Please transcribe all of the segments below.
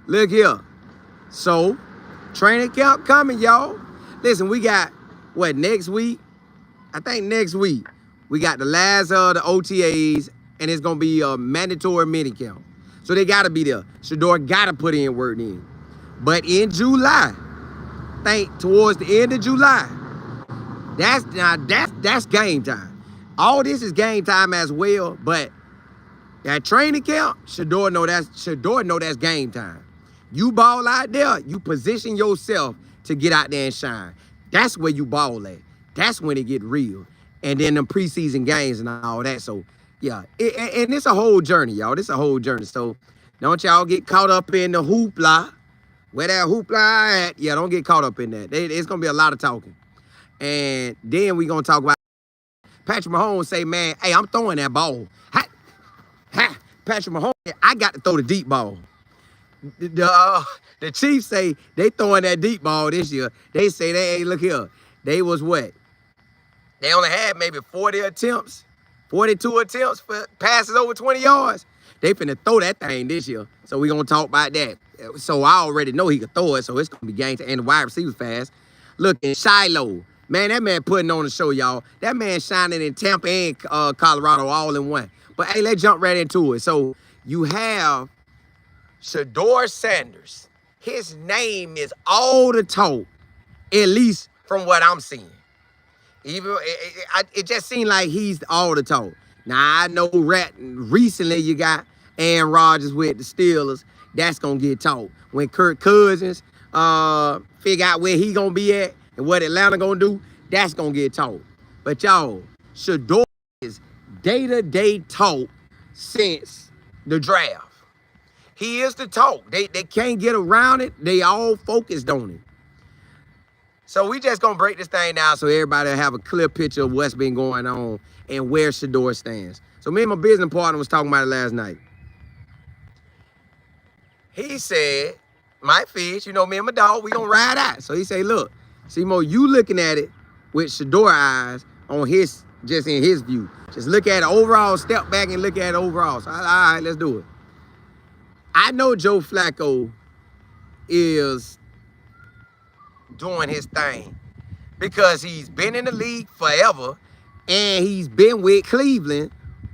Look here. So, training camp coming, y'all. Listen, we got, what, next week? I think next week, we got the last of the OTAs, and it's going to be a mandatory mini camp. So they got to be there. Shedeur got to put in work in. But in July, think towards the end of July, that's game time. All this is game time as well, but that training camp, Shedeur know that's game time. You ball out there, you position yourself to get out there and shine. That's where you ball at. That's when it get real. And then them preseason games and all that. So, yeah. And it's a whole journey, y'all. This a whole journey. So, don't y'all get caught up in the hoopla. Where that hoopla at, yeah, don't get caught up in that. It's going to be a lot of talking. And then we going to talk about Patrick Mahomes say, man, hey, I'm throwing that ball. Patrick Mahomes, I got to throw the deep ball. The Chiefs say they throwing that deep ball this year. They say, hey, look here. They was what? They only had maybe 40 attempts, 42 attempts for passes over 20 yards. They finna throw that thing this year. So we gonna talk about that. So I already know he could throw it, so it's gonna be game time. And the wide receivers fast. Look, in Shilo, man, that man putting on the show, y'all. That man shining in Tampa and Colorado all in one. But hey, let's jump right into it. So you have Shedeur Sanders. His name is all the talk, at least from what I'm seeing. Even it just seemed like he's all the talk. Now I know recently you got Aaron Rodgers with the Steelers. That's gonna get talk. When Kirk Cousins figure out where he gonna be at and what Atlanta gonna do, that's gonna get talk. But y'all, Shedeur is day-to-day talk since the draft. He is the talk. They can't get around it. They all focused on it. So we just gonna break this thing down so everybody will have a clear picture of what's been going on and where Shedeur stands. So me and my business partner was talking about it last night. He said, my fish, you know, me and my dog, we gonna ride out. So he said, look, Simo, you looking at it with Shedeur eyes on his, just in his view. Just look at it overall, step back and look at it overall. So all right, let's do it. I know Joe Flacco is doing his thing because he's been in the league forever and he's been with Cleveland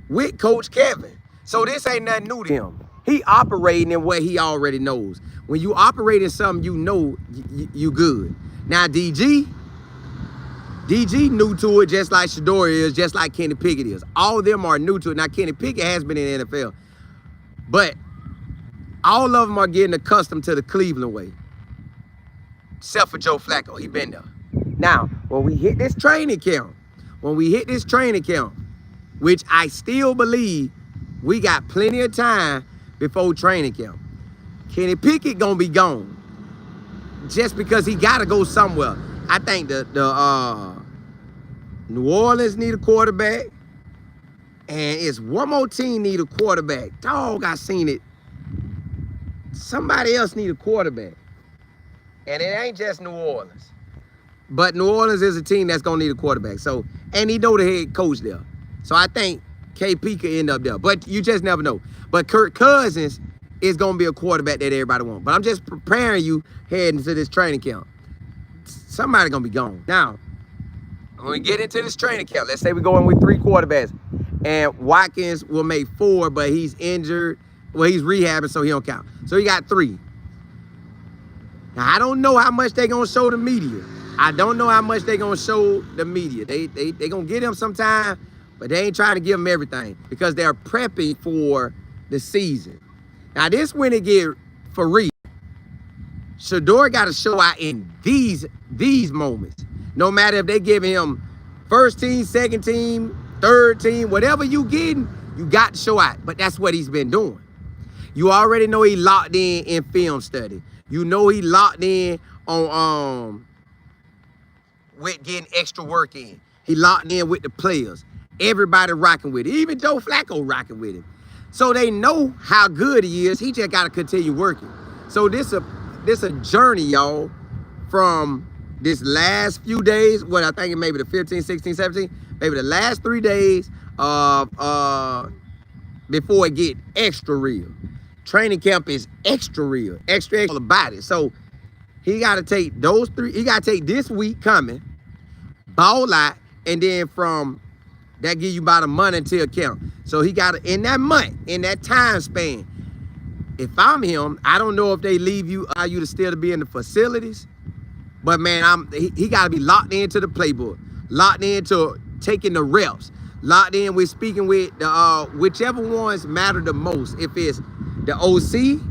with Coach Kevin. So this ain't nothing new to him. He operating in what he already knows. When you operate in something you know, you good. Now DG new to it just like Shedeur is, just like Kenny Pickett is. All of them are new to it. Now Kenny Pickett has been in the NFL, but all of them are getting accustomed to the Cleveland way. Except for Joe Flacco, he been there. Now, when we hit this training camp, which I still believe we got plenty of time before training camp, Kenny Pickett gonna be gone. Just because he gotta go somewhere. I think the New Orleans need a quarterback, and it's one more team need a quarterback. Dog, I seen it. Somebody else need a quarterback. And it ain't just New Orleans. But New Orleans is a team that's going to need a quarterback. So, and he know the head coach there. So I think KP could end up there. But you just never know. But Kirk Cousins is going to be a quarterback that everybody wants. But I'm just preparing you heading to this training camp. Somebody going to be gone. Now, when we get into this training camp, let's say we go in with 3 quarterbacks. And Watkins will make 4, but he's injured. Well, he's rehabbing, so he don't count. So he got 3. Now, I don't know how much they gonna show the media. They going to get him sometime, but they ain't trying to give him everything because they're prepping for the season. Now, this when it get for real. Shedeur got to show out in these moments. No matter if they give him first team, second team, third team, whatever you getting, you got to show out. But that's what he's been doing. You already know he locked in film study. You know he locked in on with getting extra work in. He locked in with the players. Everybody rocking with it. Even Joe Flacco rocking with him. So they know how good he is. He just got to continue working. So this a journey, y'all, from this last few days, what I think it may be the 15, 16, 17, maybe the last 3 days of before it get extra real. training camp is extra real, extra about it. So he got to take those 3. He got to take this week coming, ball out, and then from that give you about a month until camp. So he got to, in that month, in that time span, if I'm him, I don't know if they leave you, allow you to still to be in the facilities, but man, he got to be locked into the playbook, locked into taking the reps, locked in with speaking with the whichever ones matter the most. If it's the OC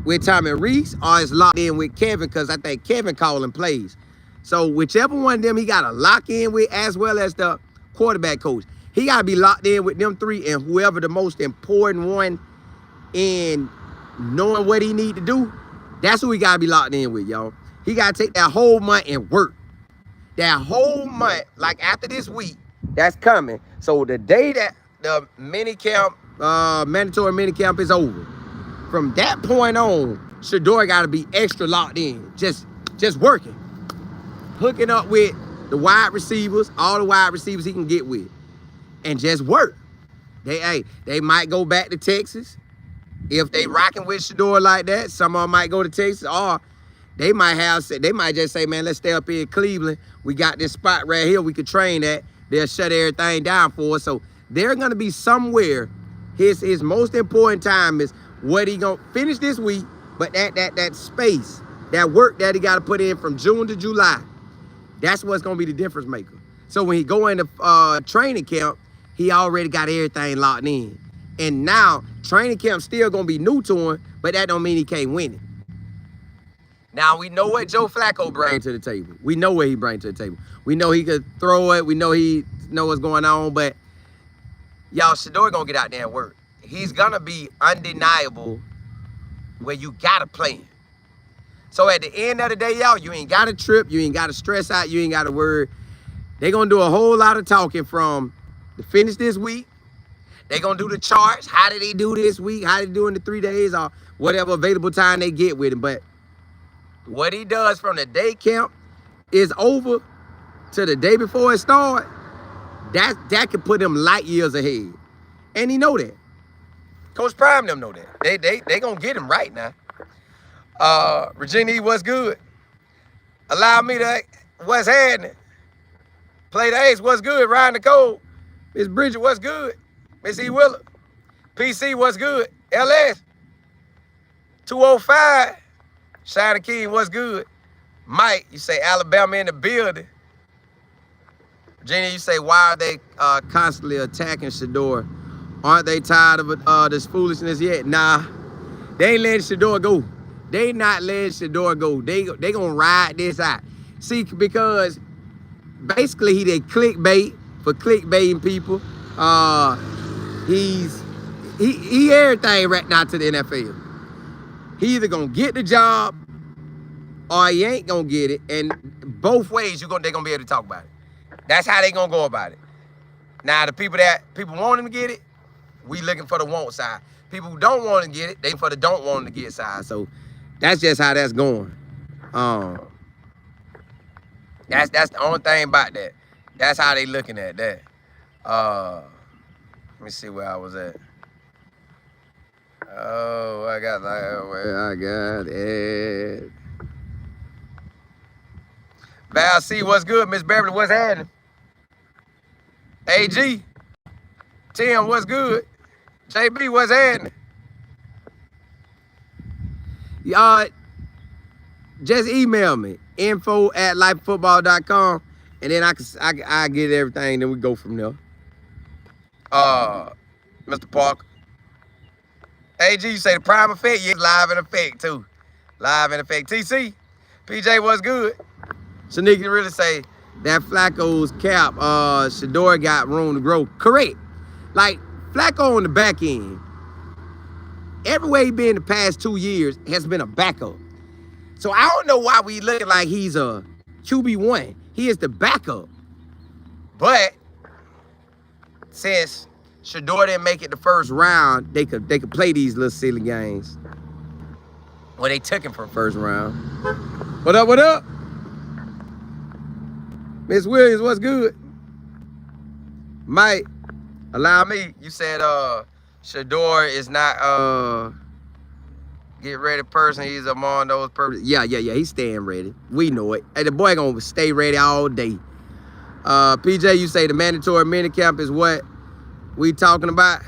with Tommy Reese, or it's locked in with Kevin, because I think Kevin calling plays. So whichever one of them he got to lock in with, as well as the quarterback coach. He got to be locked in with them 3, and whoever the most important one in knowing what he need to do, that's who he got to be locked in with, y'all. He got to take that whole month and work. That whole month, like after this week, that's coming. So the day that the mini camp, mandatory mini camp is over, from that point on, Shedeur got to be extra locked in, just working, hooking up with the wide receivers, all the wide receivers he can get with, and just work. They might go back to Texas if they rocking with Shedeur like that. Some of them might go to Texas, or they might just say, man, let's stay up here in Cleveland. We got this spot right here we could train at. They'll shut everything down for us. So they're gonna be somewhere. His most important time is what he gonna finish this week, but that space, that work that he got to put in from June to July, that's what's gonna be the difference maker. So when he go into training camp, he already got everything locked in. And now training camp still gonna be new to him, but that don't mean he can't win it. Now we know what Joe Flacco brings to the table. We know what he brings to the table. We know he could throw it. We know he know what's going on. But y'all, Shedeur gonna get out there and work. He's gonna be undeniable where you gotta play him. So at the end of the day, y'all, you ain't gotta trip. You ain't gotta stress out. You ain't gotta worry. They gonna do a whole lot of talking from the finish this week. They gonna do the charts. How did they do this week? How did they do in the 3 days, or whatever available time they get with him. But what he does from the day camp is over to the day before it starts, that could put him light years ahead. And he know that. Coach Prime them know that. They gonna get him right now. Regina, what's good? Allow me to, what's happening? Play the Ace, what's good? Ryan Nicole. Miss Bridget, what's good? Miss E. Willer. PC, what's good? LS. 205. Shiner King, what's good? Mike, you say Alabama in the building. Virginia, you say, why are they constantly attacking Shedeur? Aren't they tired of this foolishness yet? Nah, they ain't letting Shedeur go. They not letting Shedeur go. They gonna ride this out. See, because basically he did clickbait for clickbaiting people. He everything right now to the NFL. He either gonna get the job or he ain't gonna get it. And both ways they gonna be able to talk about it. That's how they gonna go about it. Now the people want him to get it, we looking for the want side. People who don't want to get it, they for the don't want him to get side. So that's just how that's going. That's the only thing about that. That's how they looking at that. Let me see where I was at. Oh, I got it. Val C, what's good? Miss Beverly, what's happening? AG, Tim, what's good? JB, what's happening? Y'all, just email me, info@lifefootball.com, and then I get everything, then we go from there. Mr. Parker. AG, you say the prime effect? Yeah, live in effect too. Live in effect. TC, PJ, what's good? Shanika really say that Flacco's cap, Shedeur got room to grow. Correct. Like, Flacco on the back end, everywhere he been the past 2 years has been a backup. So I don't know why we looking like he's a QB1. He is the backup. But since Shedeur didn't make it the first round, they could play these little silly games. Well, they took him from first round. What up, what up? Miss Williams, what's good? Mike, allow me. You said Shedeur is not Get ready person, he's among those purposes. Yeah, he's staying ready. We know it. Hey, the boy gonna stay ready all day. PJ, you say the mandatory minicamp is what we talking about?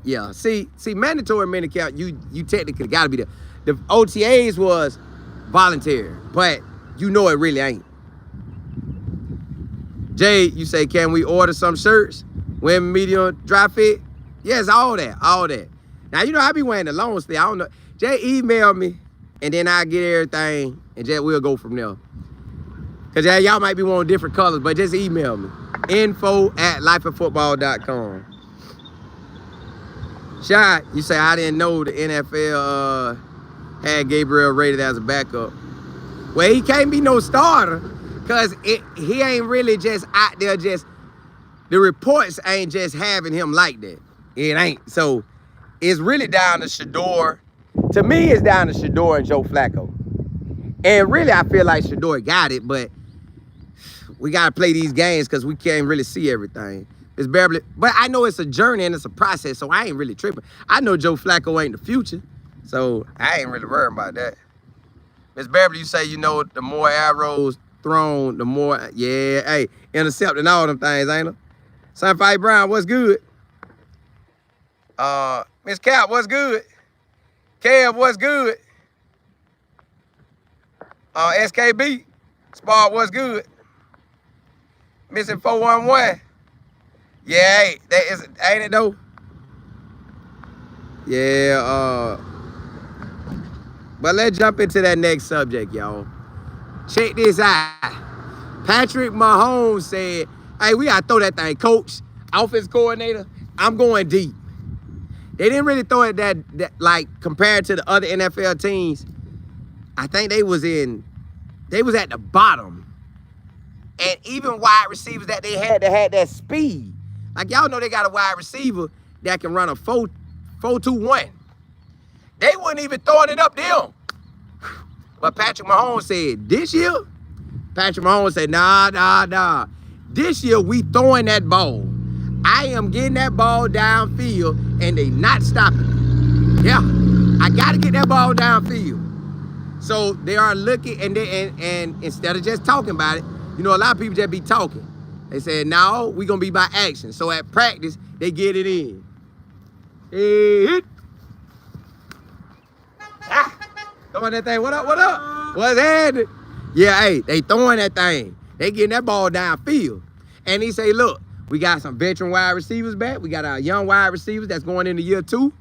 Yeah, see, mandatory minicamp, you technically gotta be there. The OTAs was voluntary, but you know it really ain't. Jay, you say, can we order some shirts? Women, medium, dry fit? Yes, all that. Now, you know, I be wearing the long sleeve. I don't know. Jay email me, and then I get everything, and Jay, we'll go from there. Because y'all might be wanting different colors, but just email me. info@lifeoffootball.com. Shot, you say, I didn't know the NFL had Gabriel rated as a backup. Well, he can't be no starter, because he ain't really just out there the reports ain't just having him like that. It ain't. So, it's really down to Shedeur. To me, it's down to Shedeur and Joe Flacco. And really, I feel like Shedeur got it, but we got to play these games because we can't really see everything. It's barely, but I know it's a journey and it's a process, so I ain't really tripping. I know Joe Flacco ain't the future, so I ain't really worried about that. Miss Beverly, you say, you know, the more arrows thrown, the more, yeah, hey, intercepting all them things, ain't it? Sunfight Brown, what's good? Miss Cap, what's good? Kev, what's good? SKB, Spark, what's good? Missing 411. Yeah, hey, that is, ain't it though? Yeah, but let's jump into that next subject, y'all. Check this out. Patrick Mahomes said, hey, we gotta throw that thing. Coach, offense coordinator, I'm going deep. They didn't really throw it that like compared to the other NFL teams. I think they was at the bottom. And even wide receivers that they had that speed. Like y'all know they got a wide receiver that can run a 4-2-1. They wasn't even throwing it up them. But Patrick Mahomes said, this year, Patrick Mahomes said, nah. This year we throwing that ball. I am getting that ball downfield and they not stopping it. Yeah, I gotta get that ball downfield. So they are looking and instead of just talking about it, you know, a lot of people just be talking. They said, no, we gonna be by action. So at practice, they get it in. Hit. Throwing that thing, what up? What's happening? Yeah, hey, they throwing that thing. They getting that ball downfield. And he say, look, we got some veteran wide receivers back. We got our young wide receivers that's going into year 2.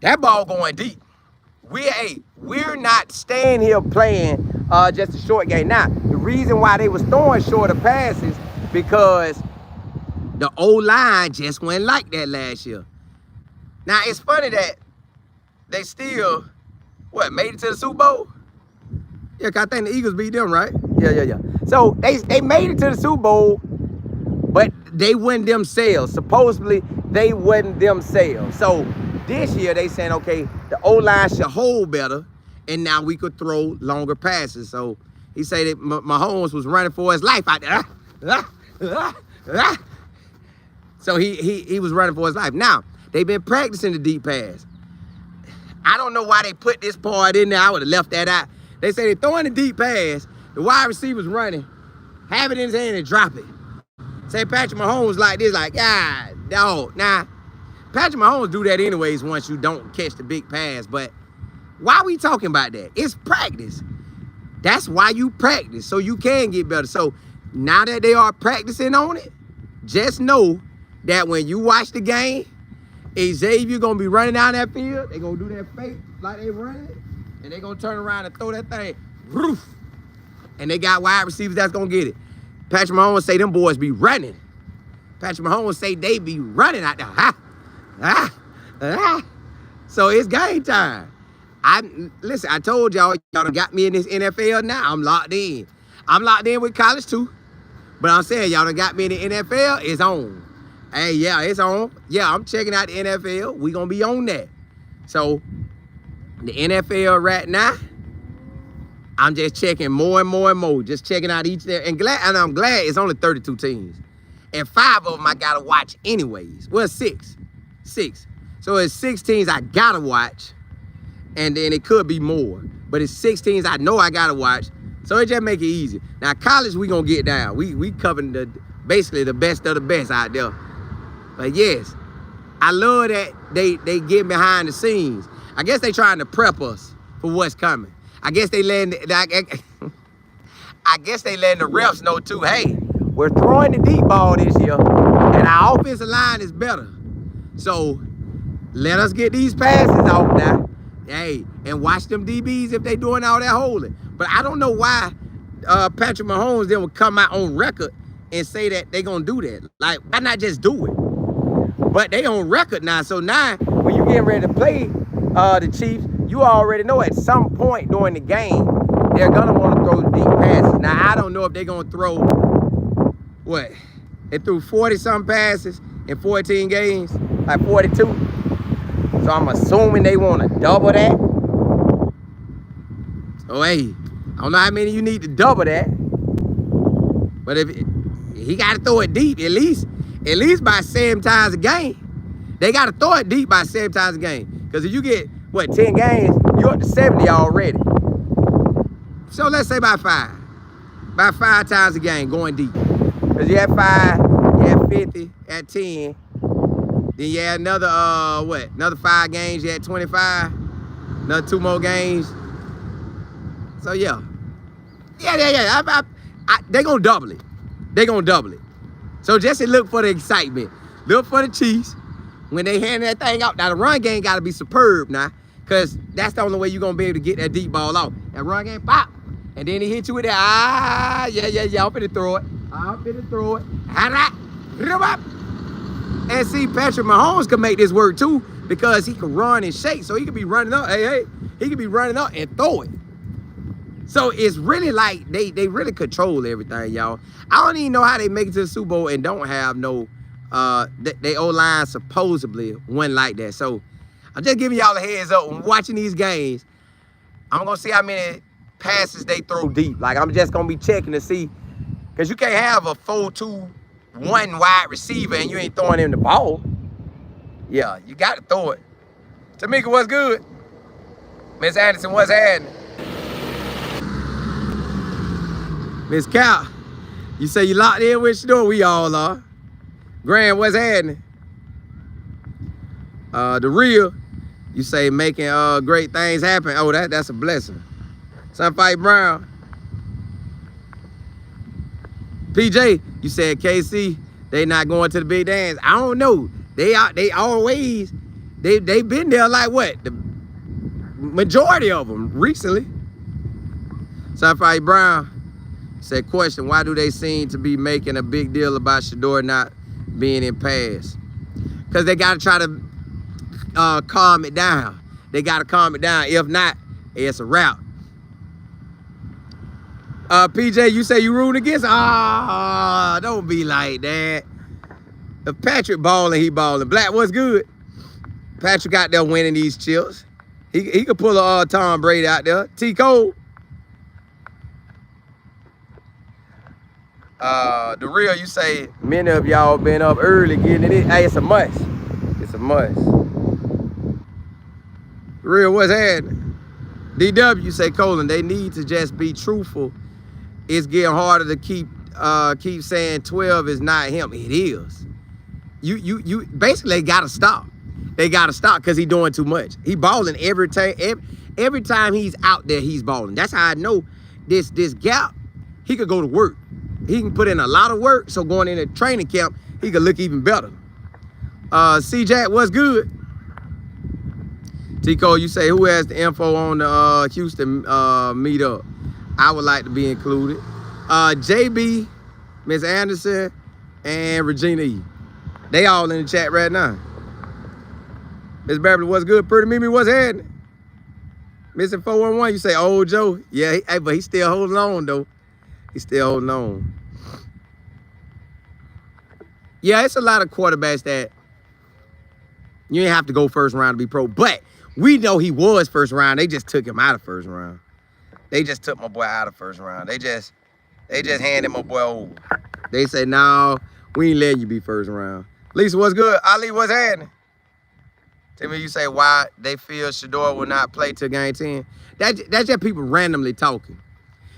That ball going deep. We're not staying here playing just a short game. Now, the reason why they was throwing shorter passes because the O-line just went like that last year. Now, it's funny that they still, made it to the Super Bowl? Yeah, cause I think the Eagles beat them, right? Yeah. So they made it to the Super Bowl, but they win themselves. Supposedly, they win themselves. So this year, they saying, okay, the O-line should hold better, and now we could throw longer passes. So he said that Mahomes was running for his life out there. So he was running for his life. Now, they've been practicing the deep pass. I don't know why they put this part in there. I would have left that out. They say they're throwing the deep pass. The wide receiver's running, have it in his hand and drop it. Say Patrick Mahomes like this, like, dog. Nah, Patrick Mahomes do that anyways once you don't catch the big pass. But why are we talking about that? It's practice. That's why you practice, so you can get better. So now that they are practicing on it, just know that when you watch the game, Xavier gonna be running down that field. They gonna do that fake like they running, and they gonna turn around and throw that thing. Roof. And they got wide receivers that's gonna get it. Patrick Mahomes say them boys be running. Patrick Mahomes say they be running out there. So it's game time. Listen, I told y'all done got me in this NFL now. I'm locked in. I'm locked in with college too. But I'm saying y'all done got me in the NFL. It's on. Hey, yeah, it's on. Yeah, I'm checking out the NFL. We gonna be on that. So the NFL right now, I'm just checking more and more. Just checking out each there. And I'm glad it's only 32 teams. And 5 of them I gotta watch anyways. Well, 6. So it's 6 teams I gotta watch. and then it could be more. But it's 16s I know I gotta watch, so it just make it easy. Now college we gonna get down. We covering basically the best of the best out there. But yes, I love that they get behind the scenes. I guess they trying to prep us for what's coming. I guess they letting I guess they letting the refs know too. Hey, we're throwing the deep ball this year, and our offensive line is better. So let us get these passes off now. Hey, and watch them DBs if they doing all that holding. But I don't know why Patrick Mahomes then would come out on record and say that they gonna do that. Like, why not just do it? But they on record now. So now, when you getting ready to play the Chiefs, you already know at some point during the game, they're gonna want to throw deep passes. Now, I don't know if they're gonna throw, what? They threw 40-something passes in 14 games, like 42. So I'm assuming they want to double that. So hey, I don't know how many you need to double that. But if he got to throw it deep, at least by 7 times a game. They got to throw it deep by 7 times a game. Because if you get, what, 10 games, you're up to 70 already. So let's say by 5. By 5 times a game going deep. Because you had 5, you had 50, at 10. Then you had another, another 5 games, you had 25. Another 2 more games. So yeah. Yeah. They gonna double it. They gonna double it. So just look for the excitement. Look for the Chiefs when they hand that thing out. Now the run game gotta be superb now, because that's the only way you're gonna be able to get that deep ball out. That run game, pop. And then he hit you with that, yeah, I'm finna throw it. And see, Patrick Mahomes can make this work too, because he can run and shake. So he could be running up, he could be running up and throw it. So it's really like they really control everything, y'all. I don't even know how they make it to the Super Bowl and don't have no, they O-line supposedly went like that. So I'm just giving y'all a heads up. When watching these games, I'm gonna see how many passes they throw deep. Like, I'm just gonna be checking to see, because you can't have a 4-2-1 wide receiver and you ain't throwing him the ball. Yeah, you got to throw it. Tamika, what's good? Miss Anderson, what's happening? Miss Cal, you say you locked in with Shedeur? We all are. Graham, what's happening? The real, you say making great things happen. Oh, that's a blessing. Sunfight Brown. PJ, you said KC, they not going to the big dance. I don't know. They always been there, like what? The majority of them recently. Sunfight Brown said, question, why do they seem to be making a big deal about Shedeur not being in pass? Because they got to try to calm it down. They got to calm it down. If not, it's a wrap. PJ, you say you rooting against? Don't be like that. If Patrick balling, he balling. Black, what's good? Patrick out there winning these chips. He could pull a Tom Brady out there. T. Cole. The real, you say many of y'all been up early getting it in. Hey, it's a must. It's a must. The real, what's happening? DW, you say, Colin, they need to just be truthful. It's getting harder to keep saying 12 is not him. It is. You basically, they gotta stop. They gotta stop because he's doing too much. He balling every time he's out there, he's balling. That's how I know this gap, he could go to work. He can put in a lot of work, so going into training camp, he could look even better. C-Jack, what's good? T-Cole, you say, who has the info on the Houston meetup? I would like to be included. JB, Miss Anderson, and Regina E. They all in the chat right now. Miss Beverly, what's good? Pretty Mimi, what's happening? Missing 411, you say, old Joe. Yeah, but he's still holding on, though. He's still holding on. Yeah, it's a lot of quarterbacks that you ain't have to go first round to be pro. But we know he was first round. They just took him out of first round. They just took my boy out of first round. They just handed my boy over. They say, no, we ain't letting you be first round. Lisa, what's good? Ali, what's happening? Tell me you say why they feel Shedeur will not play till game 10. That's just people randomly talking.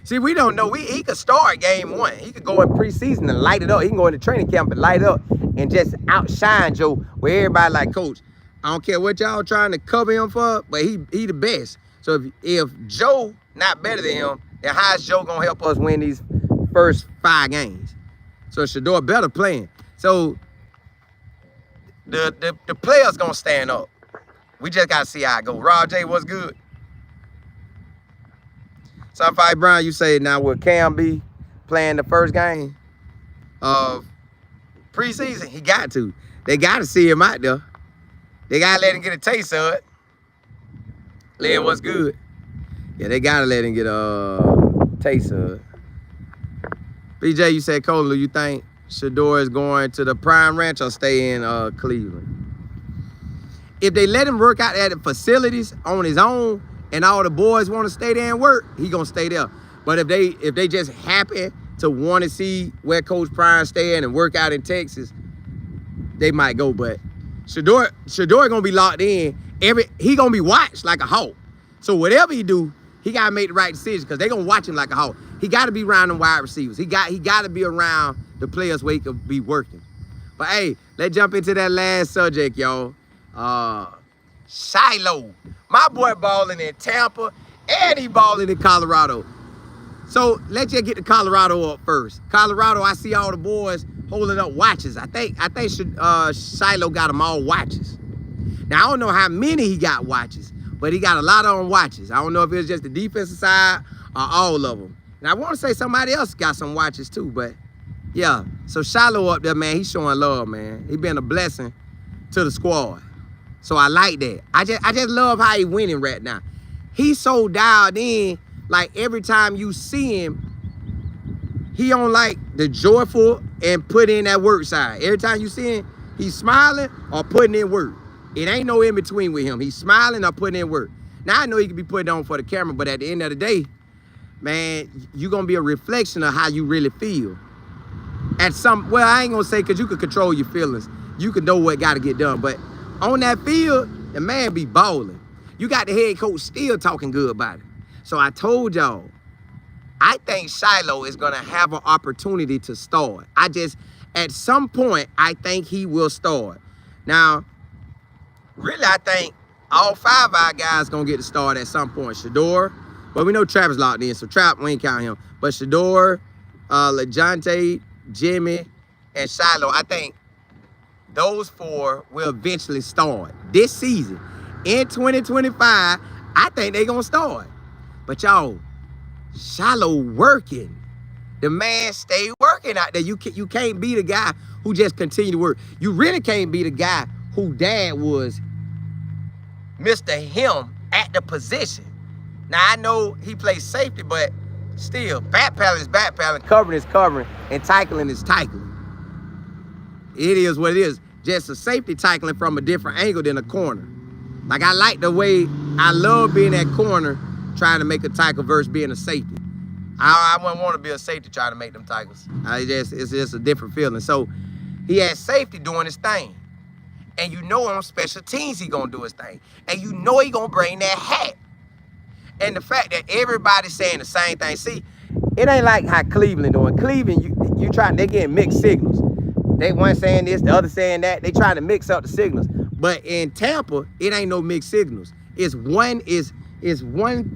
See, we don't know. He could start game 1. He could go in preseason and light it up. He can go into training camp and light up and just outshine Joe where everybody like, Coach, I don't care what y'all trying to cover him for, but he the best. So if Joe not better than him, then how is Joe going to help us win these first 5 games? So Shedeur better playing. So the players going to stand up. We just got to see how it goes. Rob J, what's good? Sunfire Brown, you say now will Cam be playing the first game of preseason? He got to. They got to see him out there. They got to let him get a taste of it. Lynn, what's good? Yeah, they got to let him get a taste of it. BJ, you said, Colin, you think Shedeur is going to the Prime Ranch or stay in Cleveland? If they let him work out at the facilities on his own, and all the boys want to stay there and work, he gonna stay there. But if they just happen to want to see where Coach Prime staying and work out in Texas, they might go. But Shedeur gonna be locked in. He gonna be watched like a hawk. So whatever he do, he gotta make the right decision because they gonna watch him like a hawk. He gotta be around the wide receivers. He gotta be around the players where he could be working. But hey, let's jump into that last subject, y'all. Shilo. My boy balling in Tampa and he balling in Colorado. So let's just get to Colorado up first. Colorado, I see all the boys holding up watches. I think Shilo got them all watches. Now I don't know how many he got watches, but he got a lot of them watches. I don't know if it was just the defensive side or all of them. And I want to say somebody else got some watches too, but yeah. So Shilo up there, man, he's showing love, man. He been a blessing to the squad. So I like that. I just love how he winning right now. He's so dialed in, like every time you see him, he on like the joyful and put in that work side. Every time you see him, he's smiling or putting in work. It ain't no in between with him. He's smiling or putting in work. Now I know he can be putting on for the camera, but at the end of the day, man, you're gonna be a reflection of how you really feel. Well, I ain't gonna say because you can control your feelings. You can know what gotta get done, but on that field, the man be balling. You got the head coach still talking good about it. So I told y'all, I think Shilo is going to have an opportunity to start. At some point, I think he will start. Now, really, I think all 5 of our guys going to get to start at some point. Shedeur, but we know Travis locked in, so Trap, we ain't counting him. But Shedeur, LeJohntay, Jimmy, and Shilo, I think those 4 will eventually start this season. In 2025, I think they're going to start. But y'all, Shilo working. The man stay working out there. You can't be the guy who just continue to work. You really can't be the guy who dad was Mr. Him at the position. Now, I know he plays safety, but still, backpedaling is backpedaling, covering is covering, and tackling is tackling. It is what it is. Just a safety tackling from a different angle than a corner. Like, I like the way, I love being that corner trying to make a tackle versus being a safety. I wouldn't want to be a safety trying to make them tackles. It's just a different feeling. So, he had safety doing his thing. And you know on special teams he gonna do his thing. And you know he gonna bring that hat. And the fact that everybody's saying the same thing. See, it ain't like how Cleveland doing. Cleveland, they getting mixed signals. They one saying this, the other saying that. They trying to mix up the signals. But in Tampa, it ain't no mixed signals. It's one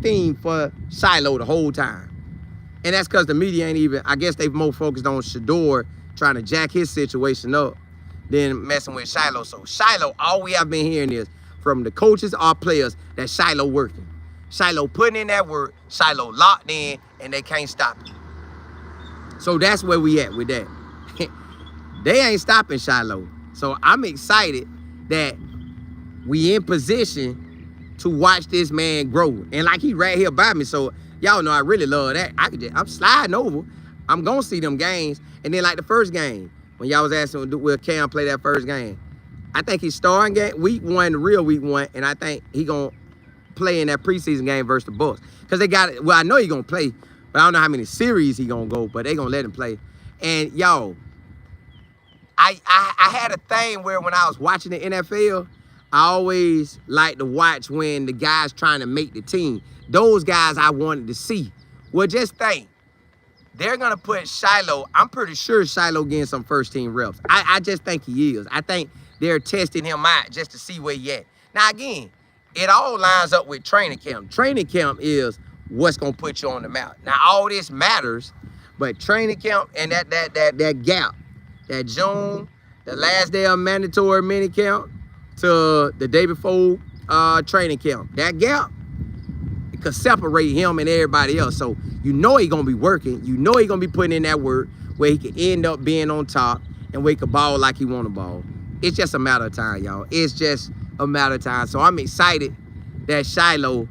theme for Shilo the whole time. And that's because the media ain't even, I guess they've more focused on Shedeur trying to jack his situation up than messing with Shilo. So Shilo, all we have been hearing is from the coaches or players that Shilo working. Shilo putting in that work, Shilo locked in, and they can't stop it. So that's where we at with that. They ain't stopping Shilo. So I'm excited that we in position to watch this man grow. And like he right here by me, so y'all know I really love that. I'm sliding over. I'm gonna see them games. And then like the first game, when y'all was asking, will Cam play that first game? I think he's starting game week 1, the real week 1, and I think he gonna play in that preseason game versus the Bucks. Because they got it. Well, I know he gonna play, but I don't know how many series he gonna go, but they gonna let him play. And y'all, I had a thing where when I was watching the NFL, I always like to watch when the guys trying to make the team. Those guys I wanted to see. Well, just think. They're going to put Shilo. I'm pretty sure Shilo getting some first team reps. I just think he is. I think they're testing him out just to see where he at. Now, again, it all lines up with training camp. Training camp is what's going to put you on the map. Now, all this matters, but training camp and that gap, that June, the last day of mandatory mini camp to the day before training camp, that gap, it could separate him and everybody else. So you know he gonna be working. You know he gonna be putting in that work where he can end up being on top and where he can ball like he want to ball. It's just a matter of time, y'all. It's just a matter of time. So I'm excited that Shilo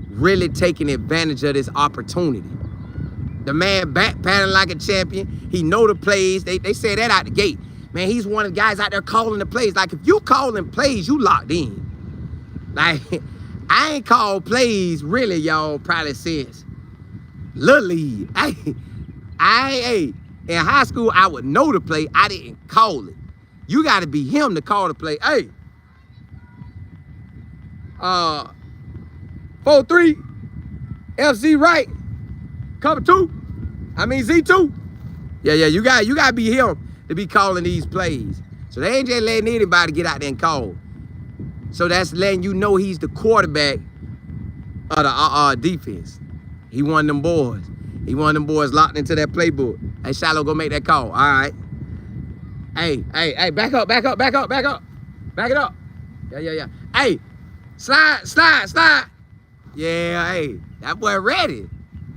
really taking advantage of this opportunity. The man back paddling like a champion. He know the plays. They said that out the gate. Man, he's one of the guys out there calling the plays. Like, if you calling plays, you locked in. Like, I ain't called plays really, y'all, probably since Little League. Hey, in high school, I would know the play. I didn't call it. You got to be him to call the play. Hey, 4-3, FC right, cover 2. I mean Z2. Yeah, you got to be him to be calling these plays. So they ain't just letting anybody get out there and call. So that's letting you know he's the quarterback of the defense. He one of them boys. He one of them boys locked into that playbook. Hey, Shilo, go make that call. All right. Hey, back up. Back it up. Yeah. Hey, slide. Yeah, hey, that boy ready.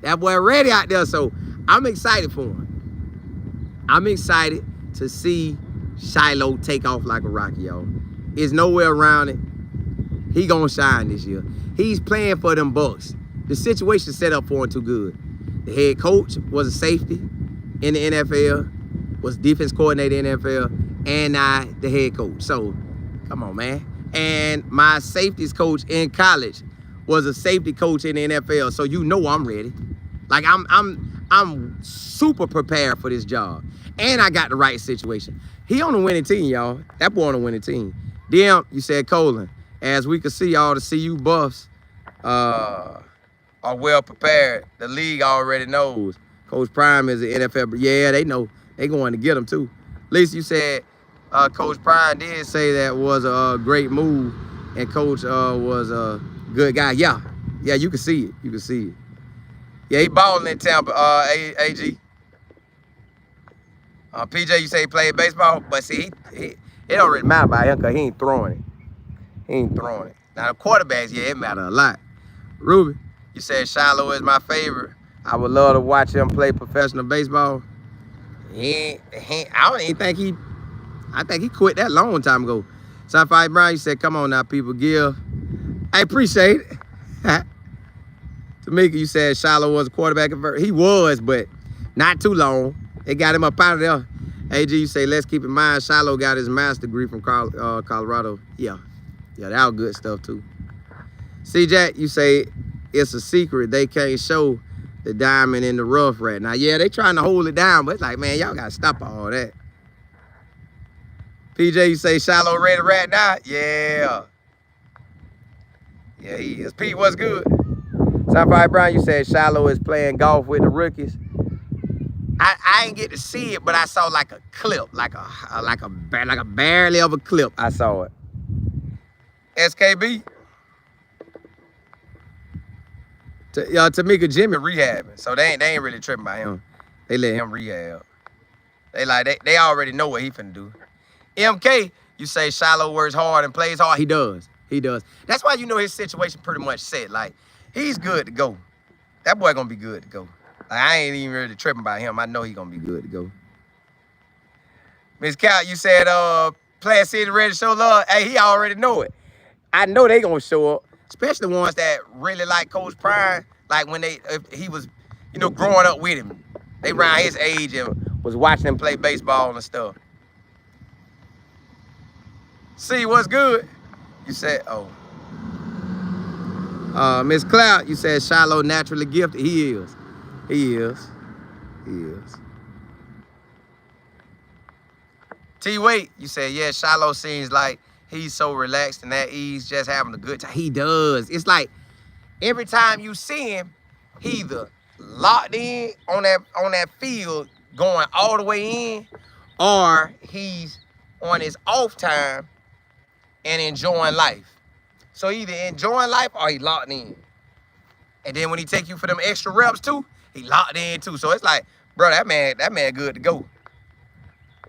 That boy ready out there. So I'm excited for him. I'm excited to see Shilo take off like a rocket, y'all. There's nowhere around it. He gonna shine this year. He's playing for them Bucks. The situation set up for him too good. The head coach was a safety in the NFL, was defense coordinator in the NFL, and I the head coach. So, come on, man. And my safeties coach in college was a safety coach in the NFL. So you know I'm ready. Like I'm super prepared for this job. And I got the right situation. He on a winning team, y'all. That boy on a winning team. Then you said Colin. As we can see, all the CU buffs are well prepared. The league already knows. Coach Prime is an NFL. Yeah, they know. They going to get him too. At least you said Coach Prime did say that was a great move, and Coach was a good guy. Yeah, you can see it. Yeah, he balling in Tampa. AG. PJ, you say he played baseball, but see, it don't really matter about him because he ain't throwing it. Now, the quarterbacks, yeah, it matter a lot. Ruby, you said Shilo is my favorite. I would love to watch him play professional baseball. I don't even think I think he quit that long time ago. Sapphire Brown, you said, come on now, people, give. I appreciate it. Tamika, you said Shilo was a quarterback. He was, but not too long. They got him up out of there. AG, you say, let's keep in mind, Shilo got his master's degree from Colorado. Yeah, that was good stuff, too. C-Jack, you say, it's a secret. They can't show the diamond in the rough right now. Yeah, they trying to hold it down, but it's like, man, y'all got to stop all that. PJ, you say, Shilo ready right now? Yeah. Yeah, he is. Pete, what's good? Sapphire Brown, you said Shilo is playing golf with the rookies. I ain't get to see it, but I saw like a clip, like a barely of a clip. I saw it. SKB. Tamika Jimmy rehabbing, so they ain't really tripping by him. They let him rehab. They already know what he finna do. MK, you say Shilo works hard and plays hard. He does. That's why you know his situation pretty much set. Like, he's good to go. That boy gonna be good to go. Like, I ain't even really tripping by him. I know he gonna be good to go. Miss Cal, you said Player City ready to show love. Hey, he already know it. I know they gonna show up, especially the ones that really like Coach Prime. Like when if he was, growing up with him. They around his age and was watching him play baseball and stuff. See what's good? You said, Miss Cloud, you said Shilo naturally gifted. He is. T. Wait, you said, yeah, Shilo seems like He's so relaxed and at ease, just having a good time. He does. It's like every time you see him, he either locked in on that field going all the way in, or he's on his off time and enjoying life. So either enjoying life or he locked in. And then when he take you for them extra reps too, he locked in too. So it's like, bro, that man good to go.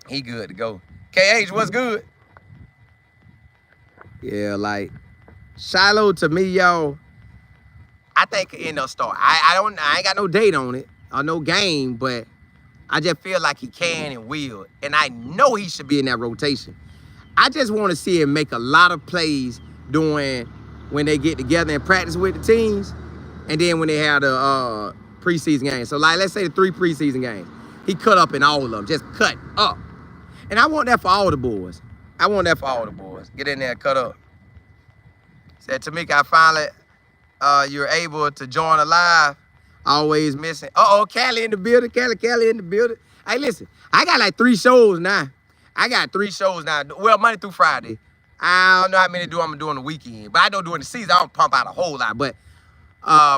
He good to go. KH, what's good? Yeah, like Shilo to me, y'all, I think could end up start. I ain't got no date on it or no game, but I just feel like he can and will. And I know he should be in that rotation. I just want to see him make a lot of plays when they get together and practice with the teams, and then when they have the preseason games. So like, let's say the 3 preseason games, he cut up in all of them, just cut up. And I want that for all the boys. I want that for all the boys. Get in there and cut up. Said, Tamika, I finally, you're able to join a live. Always missing. Uh-oh, Callie in the building. Callie in the building. Hey, listen, I got like 3 shows now. I got 3 shows now. Well, Monday through Friday. I don't know how many I'm gonna do on the weekend, but I know during the season I don't pump out a whole lot. But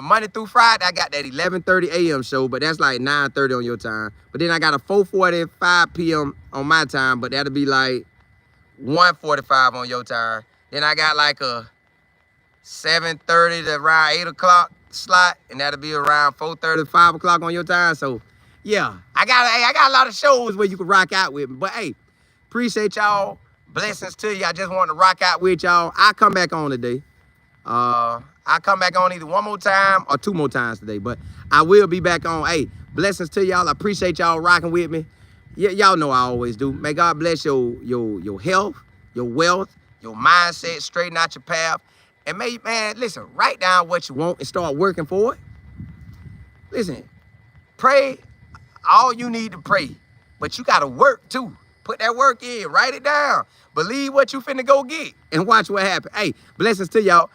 Monday through Friday, I got that 11:30 a.m. show, but that's like 9:30 on your time. But then I got a 4:45 p.m. on my time, but that'll be like 1:45 on your time. Then I got like a 7:30 to around 8 o'clock slot, and that'll be around 4:30, 5 o'clock on your time. So yeah, I got a lot of shows where you can rock out with me. But hey, appreciate y'all. Blessings to you. I just wanted to rock out with y'all. I'll come back on today. I'll come back on either 1 more time or 2 more times today. But I will be back on. Hey, blessings to y'all. I appreciate y'all rocking with me. Yeah, y'all know I always do. May God bless your health, your wealth, your mindset, straighten out your path. And man, listen, write down what you want and start working for it. Listen, pray all you need to pray. But you got to work too. Put that work in. Write it down. Believe what you finna go get. And watch what happens. Hey, blessings to y'all.